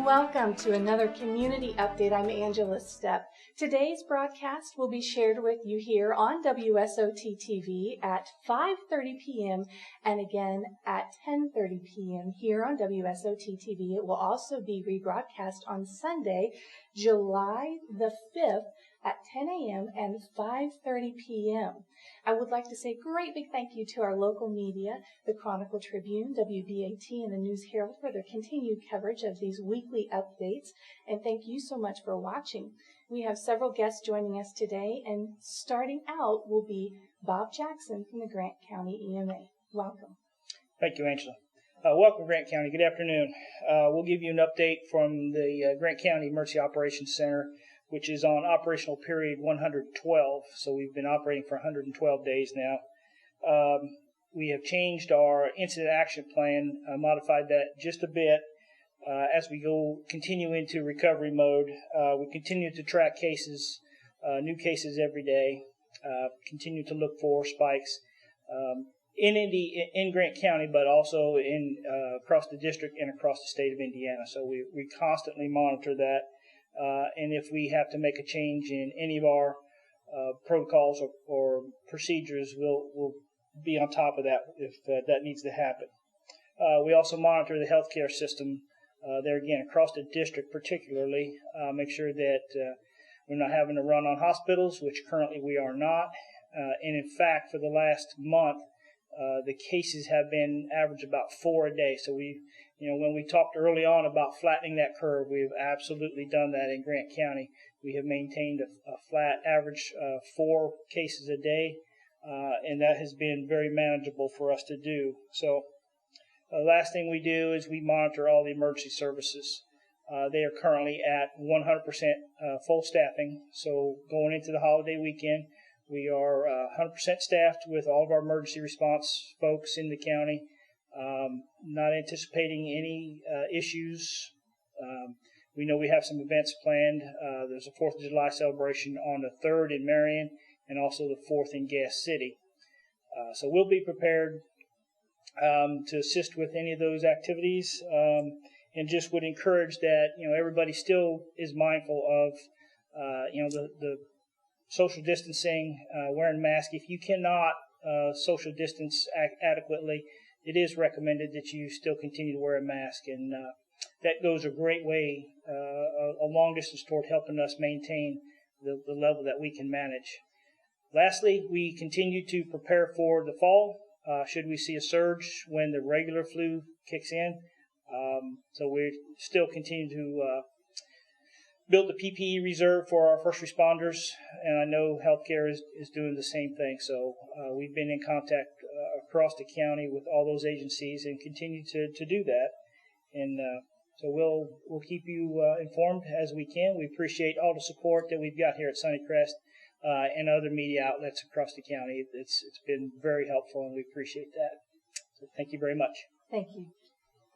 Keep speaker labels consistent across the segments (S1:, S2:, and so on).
S1: Welcome to another community update. I'm Angela Stepp. Today's broadcast will be shared with you here on WSOT TV at 5:30 p.m. and again at 10:30 p.m. here on WSOT TV. It will also be rebroadcast on Sunday, July the 5th at 10 a.m. and 5:30 p.m. I would like to say a great big thank you to our local media, the Chronicle Tribune, WBAT, and the News Herald for their continued coverage of these weekly updates. And thank you so much for watching. We have several guests joining us today, and starting out will be Bob Jackson from the Grant County EMA. Welcome.
S2: Thank you, Angela. Welcome, Grant County. Good afternoon. We'll give you an update from the Grant County Emergency Operations Center, which is on operational period 112. So we've been operating for 112 days now. We have changed our incident action plan, modified that just a bit as we continue into recovery mode. We continue to track cases, new cases every day, continue to look for spikes in Grant County, but also across the district and across the state of Indiana. So we constantly monitor that. And if we have to make a change in any of our protocols or procedures, we'll be on top of that if that needs to happen. We also monitor the healthcare system there again across the district, particularly make sure that we're not having to run on hospitals, which currently we are not. And in fact, for the last month, the cases have been average about 4 a day. So when we talked early on about flattening that curve, we've absolutely done that in Grant County. We have maintained a flat average 4 cases a day, and that has been very manageable for us to do. So the last thing we do is we monitor all the emergency services. They are currently at 100% full staffing. So going into the holiday weekend, we are 100% staffed with all of our emergency response folks in the county. Not anticipating any issues. We know we have some events planned. There's a 4th of July celebration on the 3rd in Marion and also the 4th in Gas City. So we'll be prepared to assist with any of those activities, and just would encourage that everybody still is mindful of the social distancing, wearing masks. If you cannot social distance adequately, it is recommended that you still continue to wear a mask, and that goes a great way, a long distance toward helping us maintain the level that we can manage. Lastly, we continue to prepare for the fall, should we see a surge when the regular flu kicks in. So we still continue to build the PPE reserve for our first responders, and I know healthcare is doing the same thing. So we've been in contact across the county with all those agencies and continue to do that. And so we'll keep you informed as we can. We appreciate all the support that we've got here at Sunnycrest and other media outlets across the county. It's been very helpful, and we appreciate that. So thank you very much.
S1: Thank you.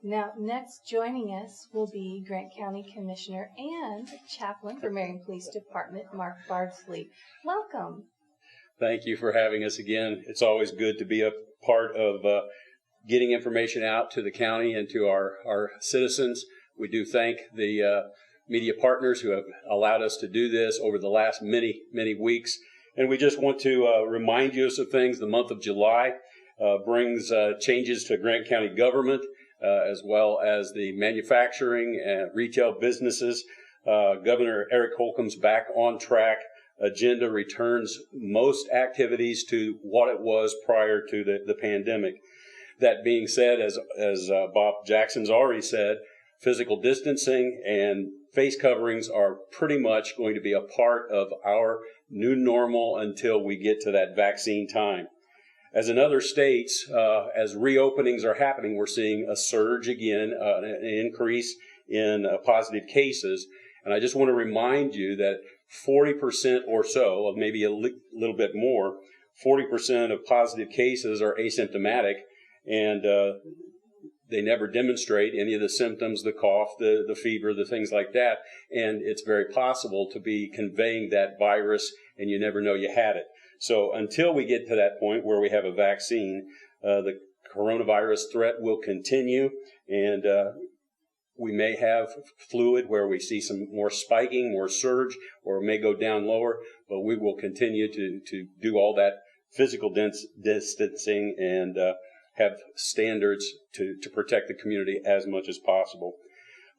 S1: Now, next joining us will be Grant County Commissioner and Chaplain for Marion Police Department, Mark Bardsley. Welcome.
S3: Thank you for having us again. It's always good to be a part of getting information out to the county and to our citizens. We do thank the media partners who have allowed us to do this over the last many weeks. And we just want to remind you of some things. The month of July brings changes to Grant County government, as well as the manufacturing and retail businesses. Governor Eric Holcomb's back on track. Agenda returns most activities to what it was prior to the pandemic. That being said, as Bob Jackson's already said, physical distancing and face coverings are pretty much going to be a part of our new normal until we get to that vaccine time. As in other states, as reopenings are happening, we're seeing a surge again, an increase in positive cases. And I just want to remind you that 40% or so, maybe a little bit more, 40% of positive cases are asymptomatic, and they never demonstrate any of the symptoms, the cough, the fever, the things like that. And it's very possible to be conveying that virus, and you never know you had it. So until we get to that point where we have a vaccine, the coronavirus threat will continue, and We may have fluid where we see some more spiking, more surge, or it may go down lower, but we will continue to do all that physical distancing and have standards to protect the community as much as possible.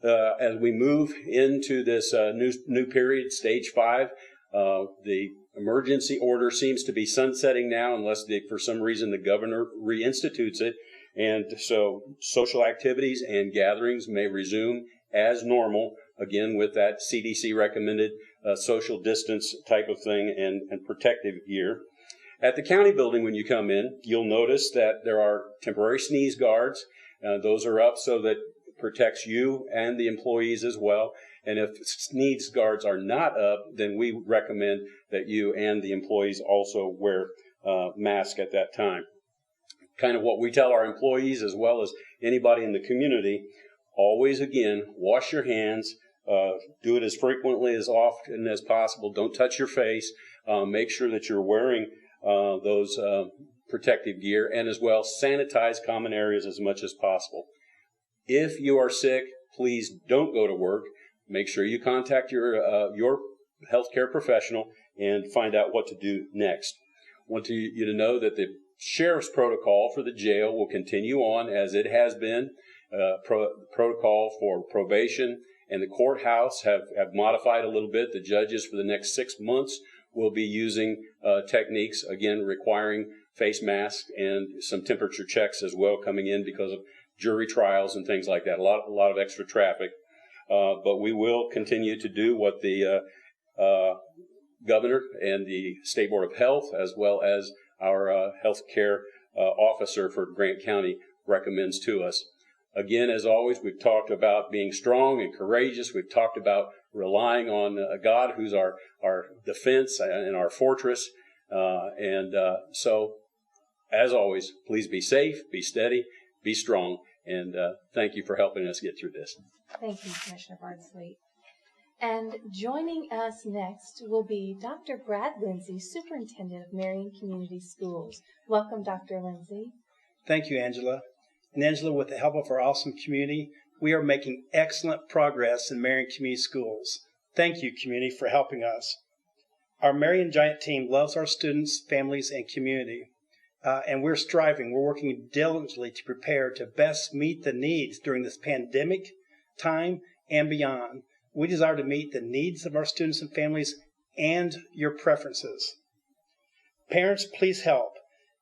S3: As we move into this new period, stage 5, the emergency order seems to be sunsetting now unless for some reason the governor reinstitutes it. And so social activities and gatherings may resume as normal, again with that CDC recommended social distance type of thing and protective gear. At the county building, when you come in, you'll notice that there are temporary sneeze guards. Those are up so that it protects you and the employees as well. And if sneeze guards are not up, then we recommend that you and the employees also wear masks at that time. Kind of what we tell our employees as well as anybody in the community, always again, wash your hands, do it as frequently as often as possible. Don't touch your face. Make sure that you're wearing those protective gear, and as well sanitize common areas as much as possible. If you are sick, please don't go to work. Make sure you contact your healthcare professional and find out what to do next. I want you to know that the sheriff's protocol for the jail will continue on as it has been. Protocol for probation and the courthouse have modified a little bit. The judges for the next 6 months will be using techniques, again, requiring face masks and some temperature checks as well coming in because of jury trials and things like that. A lot of extra traffic. But we will continue to do what the governor and the State Board of Health, as well as our health care officer for Grant County, recommends to us. Again, as always, we've talked about being strong and courageous. We've talked about relying on God, who's our defense and our fortress. So, as always, please be safe, be steady, be strong, and thank you for helping us get through this.
S1: Thank you, Commissioner Barnsley. And joining us next will be Dr. Brad Lindsay, Superintendent of Marion Community Schools. Welcome, Dr. Lindsay.
S4: Thank you, Angela. And Angela, with the help of our awesome community, we are making excellent progress in Marion Community Schools. Thank you, community, for helping us. Our Marion Giant team loves our students, families, and community. And we're working diligently to prepare to best meet the needs during this pandemic time and beyond. We desire to meet the needs of our students and families and your preferences. Parents, please help.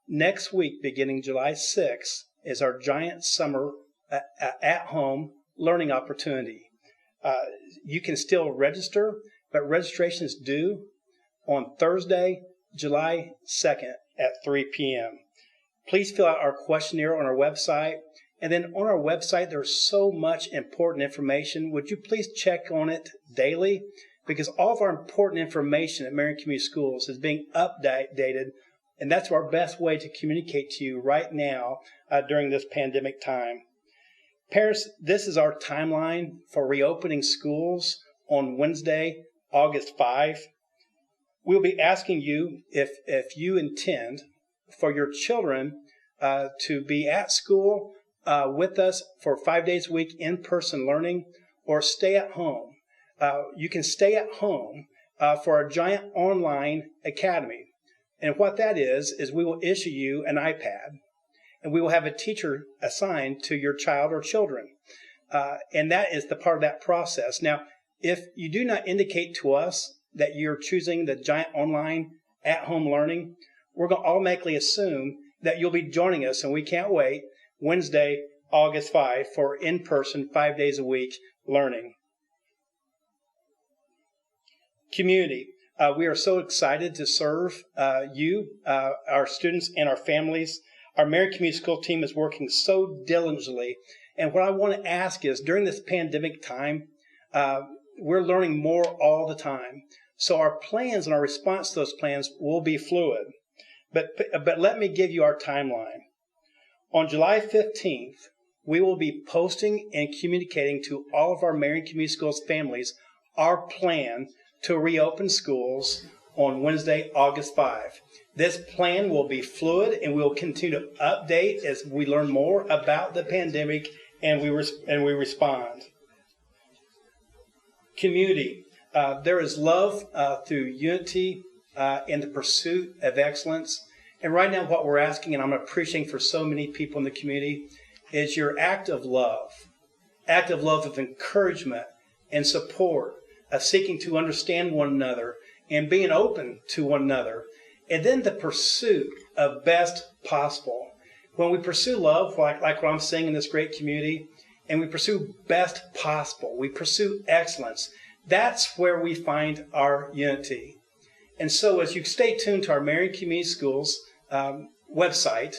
S4: Next week, beginning July 6th, is our Giant Summer at-home learning opportunity. You can still register, but registration is due on Thursday, July 2nd at 3 p.m. Please fill out our questionnaire on our website. And then on our website, there's so much important information. Would you please check on it daily? Because all of our important information at Marion Community Schools is being updated, and that's our best way to communicate to you right now during this pandemic time. Parents, this is our timeline for reopening schools on Wednesday, August 5. We'll be asking you if you intend for your children to be at school with us for 5 days a week in-person learning, or stay at home. You can stay at home for our Giant Online Academy. And what that is we will issue you an iPad, and we will have a teacher assigned to your child or children. And that is the part of that process. Now, if you do not indicate to us that you're choosing the Giant Online at-home learning, we're going to automatically assume that you'll be joining us, and we can't wait, Wednesday, August 5, for in-person 5 days a week learning. Community, we are so excited to serve you, our students, and our families. Our Marion Community School team is working so diligently. And what I want to ask is, during this pandemic time, we're learning more all the time. So our plans and our response to those plans will be fluid. But let me give you our timeline. On July 15th, we will be posting and communicating to all of our Marion Community Schools families our plan to reopen schools on Wednesday, August 5. This plan will be fluid, and we will continue to update as we learn more about the pandemic and we respond. Community, there is love through unity in the pursuit of excellence. And right now what we're asking, and I'm appreciating for so many people in the community, is your act of love of encouragement and support, of seeking to understand one another and being open to one another. And then the pursuit of best possible. When we pursue love, like what I'm saying in this great community, and we pursue best possible, we pursue excellence, that's where we find our unity. And so as you stay tuned to our Marion Community Schools website,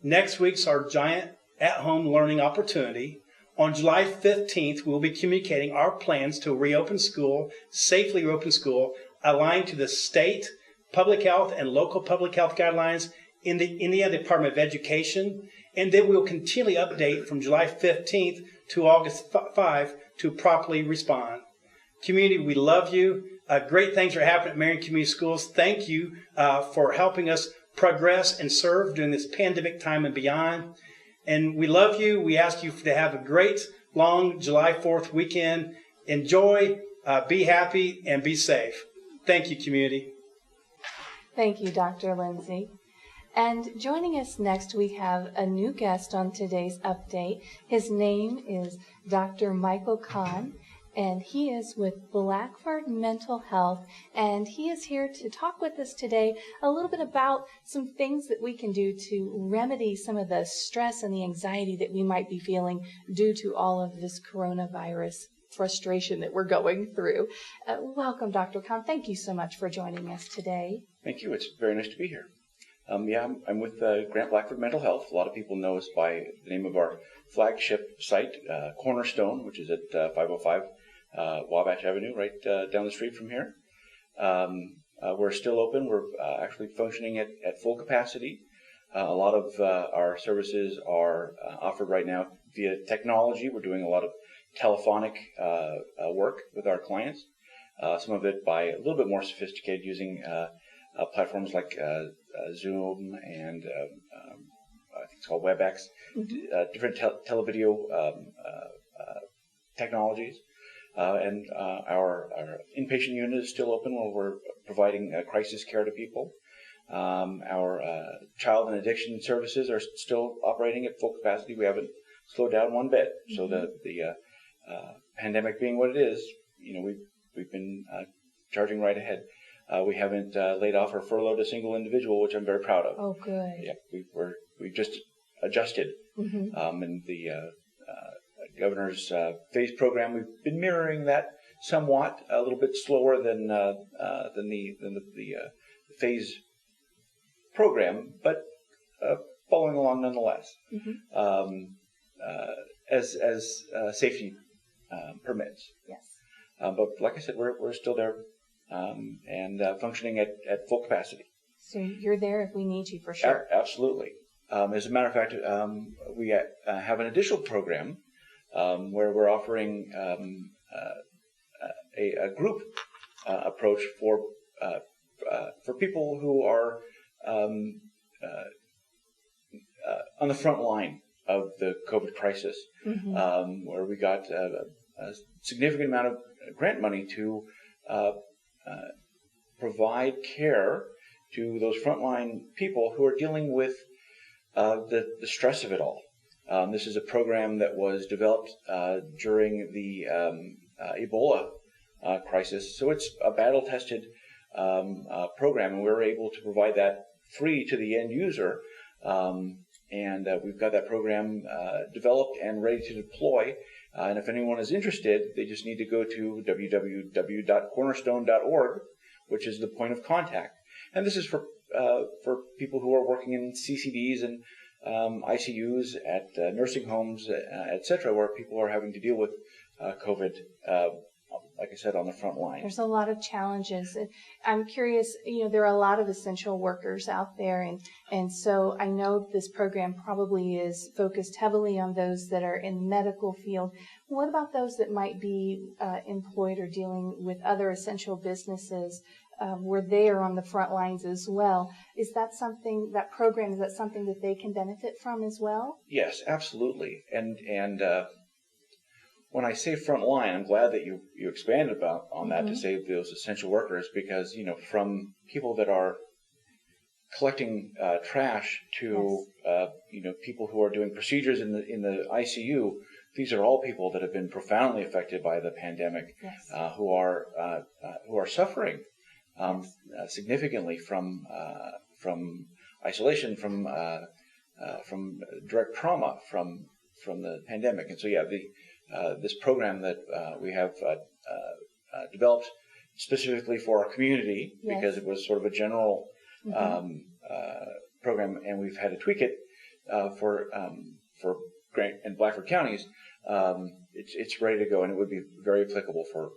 S4: next week's our giant at-home learning opportunity. On July 15th, we'll be communicating our plans to reopen school, safely reopen school, aligned to the state public health and local public health guidelines in the Indiana Department of Education. And then we'll continually update from July 15th to August 5 to properly respond. Community, we love you. Great things are happening at Marion Community Schools. Thank you for helping us progress and serve during this pandemic time and beyond. And we love you. We ask you to have a great, long July 4th weekend. Enjoy, be happy, and be safe. Thank you, community.
S1: Thank you, Dr. Lindsay. And joining us next, we have a new guest on today's update. His name is Dr. Michael Kahn, and he is with Blackbird Mental Health, and he is here to talk with us today a little bit about some things that we can do to remedy some of the stress and the anxiety that we might be feeling due to all of this coronavirus frustration that we're going through. Welcome, Dr. Kahn. Thank you so much for joining us today.
S5: Thank you. It's very nice to be here. I'm with Grant Blackbird Mental Health. A lot of people know us by the name of our flagship site, Cornerstone, which is at 505 Wabash Avenue, right down the street from here. We're still open. We're actually functioning at full capacity. A lot of our services are offered right now via technology. We're doing a lot of telephonic work with our clients, some of it by a little bit more sophisticated using platforms like Zoom and I think it's called WebEx, different televideo technologies. And our inpatient unit is still open where we're providing crisis care to people. Our child and addiction services are still operating at full capacity. We haven't slowed down one bit. So the pandemic being what it is, we've been charging right ahead. We haven't laid off or furloughed a single individual, which I'm very proud of.
S1: Oh, good.
S5: Yeah, we've just adjusted. And the governor's phase program, we've been mirroring that somewhat, a little bit slower than the phase program, but following along nonetheless, as safety permits.
S1: Yes.
S5: But like I said, we're still there and functioning at full capacity.
S1: So you're there if we need you, for sure.
S5: Absolutely. As a matter of fact, we have an additional program where we're offering a group approach for people who are on the front line of the COVID crisis, where we got a significant amount of grant money to provide care to those frontline people who are dealing with the stress of it all. This is a program that was developed during the Ebola crisis, so it's a battle-tested program, and we were able to provide that free to the end user. And we've got that program developed and ready to deploy. And if anyone is interested, they just need to go to www.cornerstone.org, which is the point of contact. And this is for people who are working in CCDs and ICUs at nursing homes, etc., where people are having to deal with COVID, like I said, on the front line.
S1: There's a lot of challenges. I'm curious, there are a lot of essential workers out there, and so I know this program probably is focused heavily on those that are in the medical field. What about those that might be employed or dealing with other essential businesses where they are on the front lines as well? Is that something that they can benefit from as well?
S5: Yes, absolutely. And when I say front line, I'm glad that you expanded on that to say those essential workers, because, from people that are collecting trash to, people who are doing procedures in the ICU, these are all people that have been profoundly affected by the pandemic, who are suffering significantly from isolation, from direct trauma from the pandemic. And so, this program that we have developed specifically for our community, because it was sort of a general program, and we've had to tweak it for Grant and Blackbird counties. It's ready to go, and it would be very applicable for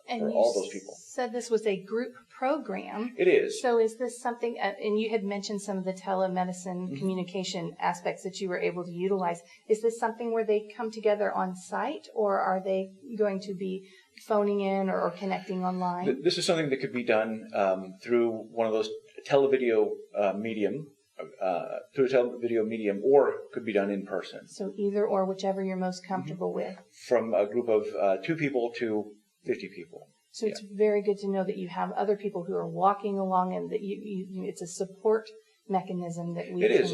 S5: all those people.
S1: Said this was a group program.
S5: It is.
S1: So is this something, and you had mentioned some of the telemedicine communication aspects that you were able to utilize. Is this something where they come together on site, or are they going to be phoning in or connecting online?
S5: This is something that could be done through one of those televideo medium, or could be done in person.
S1: So either or, whichever you're most comfortable with.
S5: From a group of 2 people to 50 people.
S1: So it's very good to know that you have other people who are walking along, and that you it's a support mechanism that we. It is.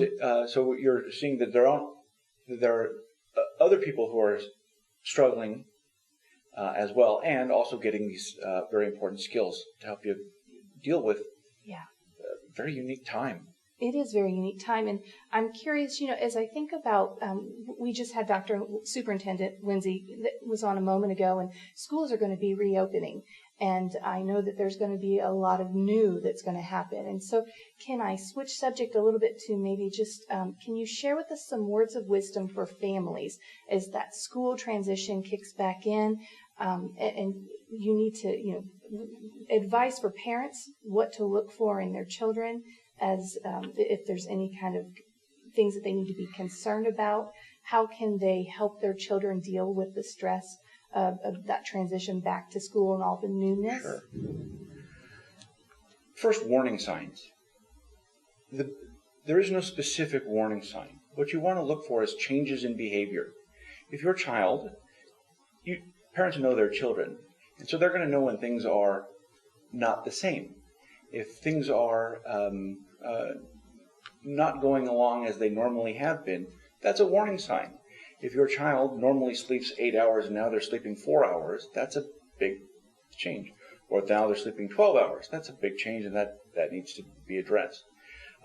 S5: So you're seeing that there are other people who are struggling as well, and also getting these very important skills to help you deal with a very unique time.
S1: It is a very unique time, and I'm curious, as I think about, we just had Dr. Superintendent Lindsay that was on a moment ago, and schools are going to be reopening, and I know that there's going to be a lot of new that's going to happen. And so can I switch subject a little bit to maybe just, can you share with us some words of wisdom for families as that school transition kicks back in, and you need to, advice for parents, what to look for in their children, as if there's any kind of things that they need to be concerned about. How can they help their children deal with the stress of that transition back to school and all the newness?
S5: Sure. First, warning signs. There is no specific warning sign. What you want to look for is changes in behavior. If your child, parents know their children, and so they're going to know when things are not the same. If things are not going along as they normally have been, that's a warning sign. If your child normally sleeps 8 hours and now they're sleeping 4 hours, that's a big change. Or now they're sleeping 12 hours, that's a big change, and that needs to be addressed.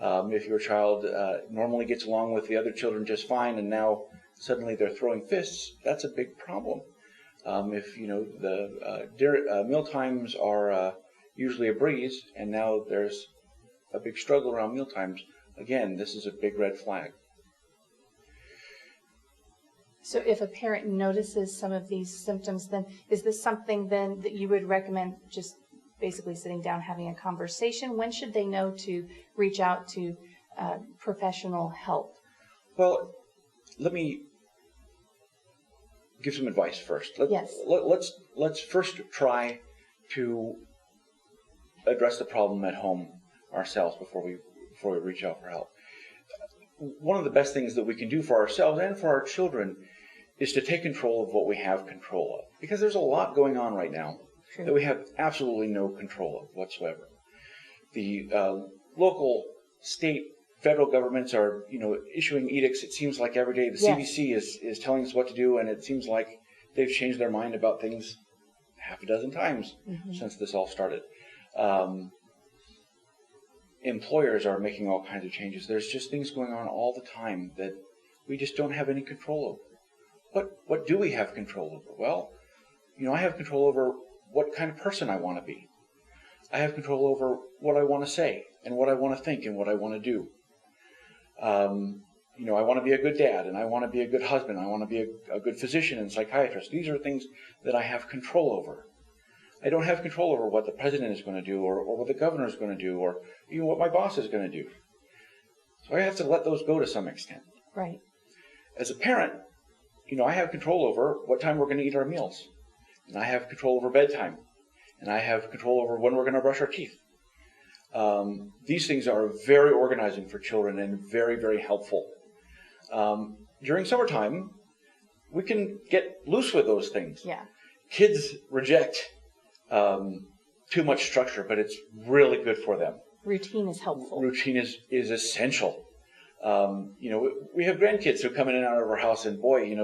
S5: If your child normally gets along with the other children just fine and now suddenly they're throwing fists, that's a big problem. If the meal times are usually a breeze, and now there's a big struggle around meal times, again, this is a big red flag.
S1: So if a parent notices some of these symptoms, then is this something then that you would recommend just basically sitting down, having a conversation? When should they know to reach out to professional help?
S5: Well, let me give some advice first. Let's first try to address the problem at home ourselves before we reach out for help. One of the best things that we can do for ourselves and for our children is to take control of what we have control of, because there's a lot going on right now that we have absolutely no control of whatsoever. The local, state, federal governments are issuing edicts. It seems like every day the CDC is telling us what to do, and it seems like they've changed their mind about things half a dozen times since this all started. Employers are making all kinds of changes. There's just things going on all the time that we just don't have any control over. What do we have control over? Well, I have control over what kind of person I want to be. I have control over what I want to say and what I want to think and what I want to do. I want to be a good dad, and I want to be a good husband. I want to be a good physician and psychiatrist. These are things that I have control over. I don't have control over what the president is going to do, or what the governor is going to do, or even what my boss is going to do. So I have to let those go to some extent.
S1: Right.
S5: As a parent, I have control over what time we're going to eat our meals. And I have control over bedtime. And I have control over when we're going to brush our teeth. These things are very organizing for children and very, very helpful. During summertime, we can get loose with those things.
S1: Yeah.
S5: Kids reject too much structure, but it's really good for them.
S1: Routine is helpful.
S5: Routine is essential. We have grandkids who come in and out of our house, and boy,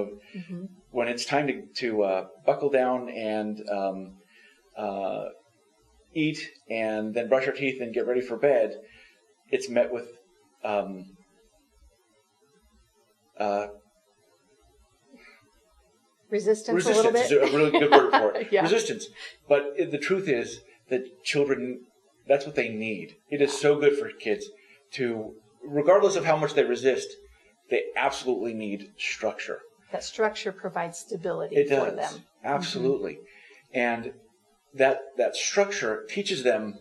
S5: when it's time to buckle down and eat and then brush our teeth and get ready for bed, it's met with
S1: Resistance a little bit?
S5: Is a really good word for it.
S1: Yeah.
S5: Resistance. But the truth is that children, that's what they need. It is so good for kids to, regardless of how much they resist, they absolutely need structure.
S1: That structure provides stability
S5: It
S1: for
S5: does.
S1: them.
S5: Absolutely. And that structure teaches them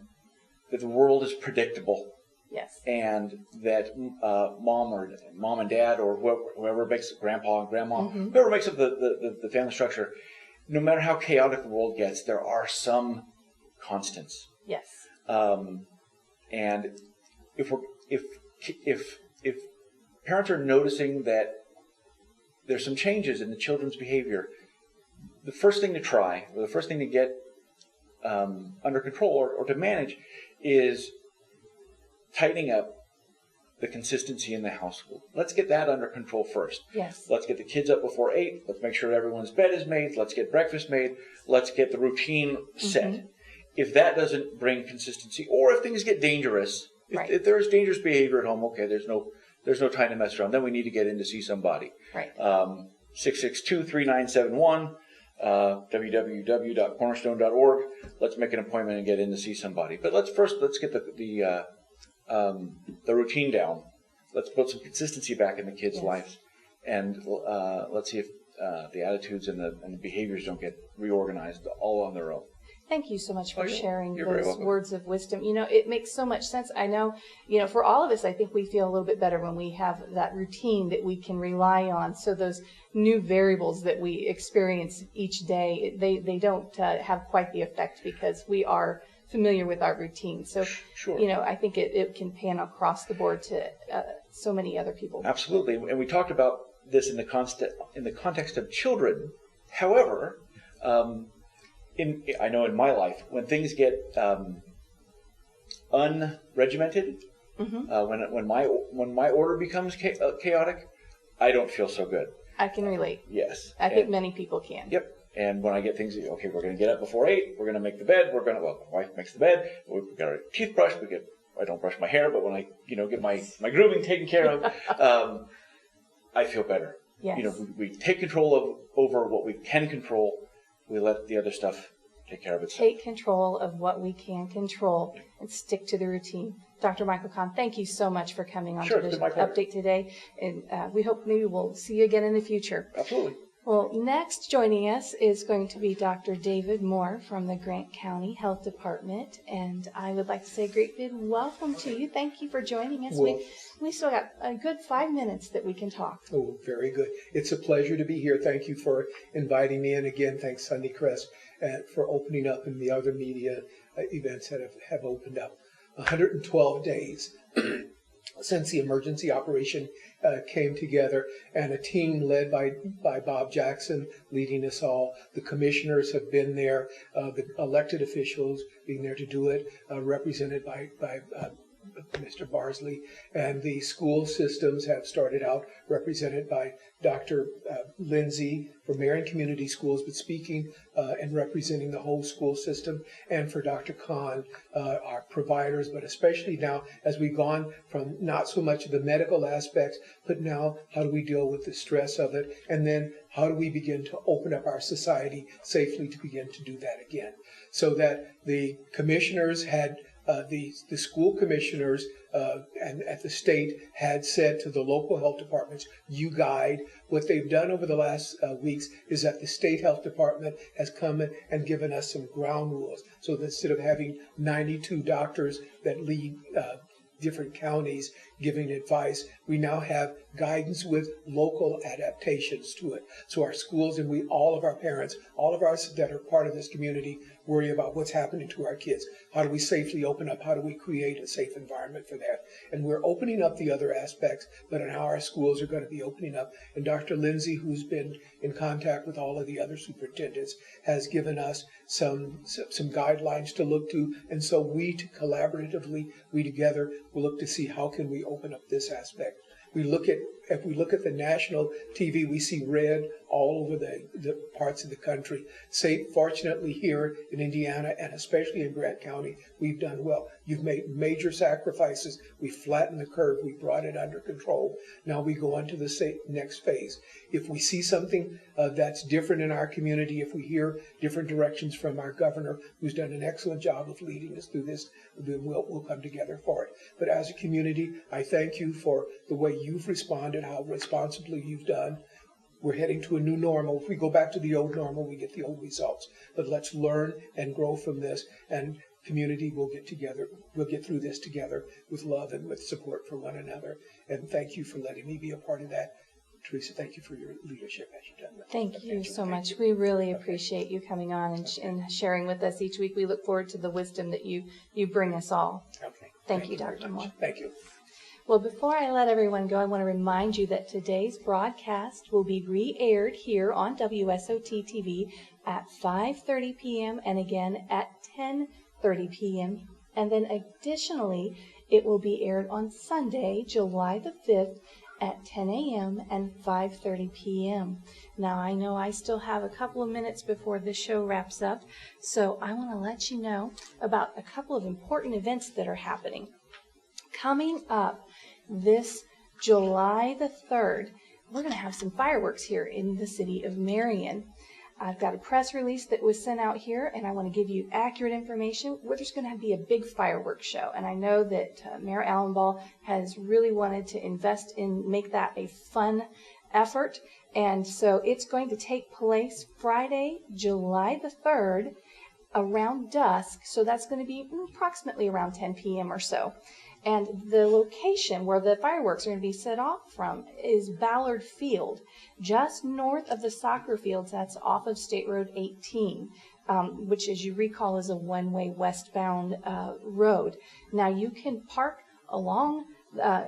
S5: that the world is predictable.
S1: Yes.
S5: And that mom and dad, or whoever makes grandpa and grandma, whoever makes up the family structure, no matter how chaotic the world gets, there are some constants.
S1: Yes.
S5: And if parents are noticing that there's some changes in the children's behavior, the first thing to try, or the first thing to get under control or to manage, is tightening up the consistency in the household. Let's get that under control first.
S1: Yes.
S5: Let's get the kids up before 8. Let's make sure everyone's bed is made. Let's get breakfast made. Let's get the routine set. If that doesn't bring consistency, or if things get dangerous, if there is dangerous behavior at home, okay, there's no time to mess around. Then we need to get in to see somebody.
S1: Right.
S5: 662-3971, www.cornerstone.org. Let's make an appointment and get in to see somebody. But let's get the routine down. Let's put some consistency back in the kids' lives, and let's see if the attitudes and the behaviors don't get reorganized all on their own.
S1: Thank you so much for sharing
S5: You're very
S1: those
S5: welcome.
S1: words of wisdom. It makes so much sense. I know, for all of us, I think we feel a little bit better when we have that routine that we can rely on. So those new variables that we experience each day, they don't have quite the effect because we are familiar with our routine. So,
S5: Sure.
S1: I think it can pan across the board to so many other people.
S5: Absolutely, and we talked about this in the context of children. However, I know in my life, when things get unregimented, when my order becomes chaotic, I don't feel so good.
S1: I can relate.
S5: Yes,
S1: I think many people can.
S5: Yep. And when I get things, okay, we're going to get up before 8. We're going to make the bed. My wife makes the bed. We've got our teeth brushed. I don't brush my hair, but when I, get my grooming taken care of, I feel better.
S1: Yes.
S5: We take control over what we can control. We let the other stuff take care of itself.
S1: Take control of what we can control and stick to the routine. Dr. Michael Kahn, thank you so much for coming on to this update today. And we hope maybe we'll see you again in the future.
S5: Absolutely.
S1: Well, next joining us is going to be Dr. David Moore from the Grant County Health Department. And I would like to say a great big welcome to you. Thank you for joining us.
S6: Well,
S1: we still got a good 5 minutes that we can talk.
S6: Oh, very good. It's a pleasure to be here. Thank you for inviting me. And again, thanks Sunday Crest for opening up, and the other media events that have opened up. 112 days since the emergency operation came together, and a team led by Bob Jackson leading us all. The commissioners have been there, the elected officials being there to do it, represented by Mr. Barsley, and the school systems have started out represented by Dr. Lindsay from Marion Community Schools, but speaking and representing the whole school system, and for Dr. Kahn, our providers, but especially now as we've gone from not so much of the medical aspects, but now how do we deal with the stress of it, and then how do we begin to open up our society safely to begin to do that again. So that the commissioners had the school commissioners and at the state had said to the local health departments, you guide. What they've done over the last weeks is that the state health department has come in and given us some ground rules. So that instead of having 92 doctors that lead different counties, giving advice. We now have guidance with local adaptations to it. So our schools and all of our parents, all of us that are part of this community, worry about what's happening to our kids. How do we safely open up? How do we create a safe environment for that? And we're opening up the other aspects, but now our schools are going to be opening up. And Dr. Lindsay, who's been in contact with all of the other superintendents, has given us some guidelines to look to. And so we collaboratively, we together will look to see how can we open up this aspect. If we look at the national TV, we see red all over the parts of the country. Fortunately here in Indiana, and especially in Grant County, we've done well. You've made major sacrifices. We flattened the curve. We brought it under control. Now we go on to the next phase. If we see something that's different in our community, if we hear different directions from our governor, who's done an excellent job of leading us through this, then we'll come together for it. But as a community, I thank you for the way you've responded, how responsibly you've done. We're heading to a new normal. If we go back to the old normal, we get the old results. But let's learn and grow from this, and community will get together. We'll get through this together with love and with support for one another. And thank you for letting me be a part of that. Teresa, thank you for your leadership as you've done that.
S1: Thank you so much. We really appreciate you coming on and sharing with us each week. We look forward to the wisdom that you bring us all.
S6: Okay.
S1: Thank you, Dr. Moore.
S6: Thank you.
S1: Well, before I let everyone go, I want to remind you that today's broadcast will be re-aired here on WSOT TV at 5:30 p.m. and again at 10:30 p.m. And then additionally, it will be aired on Sunday, July the 5th at 10 a.m. and 5:30 p.m. Now, I know I still have a couple of minutes before the show wraps up, so I want to let you know about a couple of important events that are happening. Coming up this July the 3rd, we're going to have some fireworks here in the city of Marion. I've got a press release that was sent out here, and I want to give you accurate information. We're just going to be a big fireworks show, and I know that Mayor Allenball has really wanted to invest in make that a fun effort, and so it's going to take place Friday, July the 3rd, around dusk, so that's going to be approximately around 10 p.m. or so. And the location where the fireworks are going to be set off from is Ballard Field, just north of the soccer fields. That's off of State Road 18, which, as you recall, is a one-way westbound road. Now, you can park along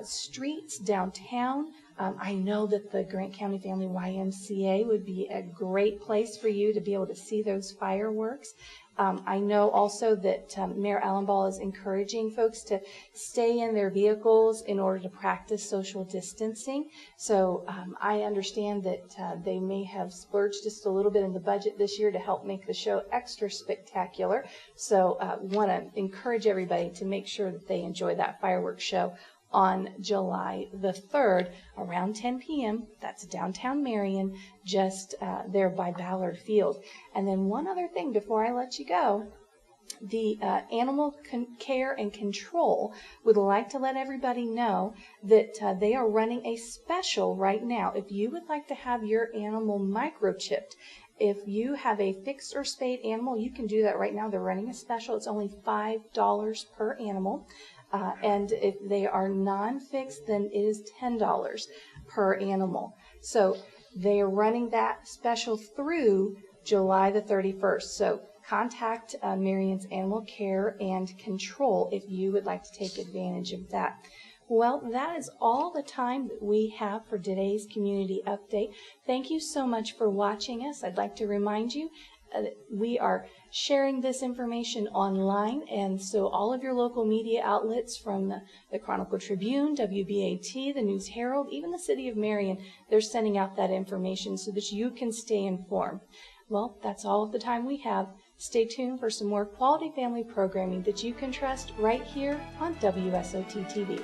S1: streets downtown. I know that the Grant County Family YMCA would be a great place for you to be able to see those fireworks. I know also that Mayor Allenball is encouraging folks to stay in their vehicles in order to practice social distancing. So I understand that they may have splurged just a little bit in the budget this year to help make the show extra spectacular. So want to encourage everybody to make sure that they enjoy that fireworks show on July the 3rd around 10 p.m. That's downtown Marion, just there by Ballard Field. And then one other thing before I let you go, the Animal Care and Control would like to let everybody know that they are running a special right now. If you would like to have your animal microchipped, if you have a fixed or spayed animal, you can do that right now. They're running a special. It's only $5 per animal. And if they are non-fixed, then it is $10 per animal. So they are running that special through July the 31st. So contact Marion's Animal Care and Control if you would like to take advantage of that. Well, that is all the time that we have for today's community update. Thank you so much for watching us. I'd like to remind you we are sharing this information online, and so all of your local media outlets from the Chronicle Tribune, WBAT, the News Herald, even the City of Marion, they're sending out that information so that you can stay informed. Well, that's all of the time we have. Stay tuned for some more quality family programming that you can trust right here on WSOT TV.